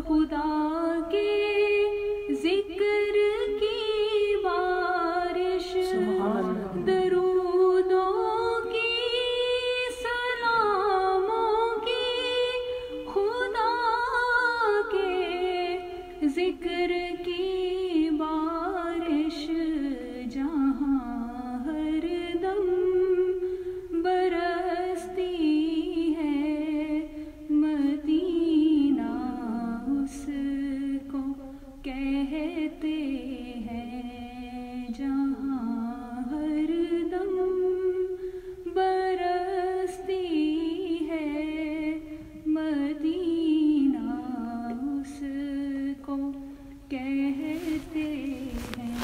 खुदा के जिक्र की बारिश, दरूदों की, सलामों की, खुदा के जिक्र की बारिश जहाँ हरदम बरसती है। मदीना उसको कहते हैं जहाँ हरदम बरसती है। मदीना उसको कहते हैं।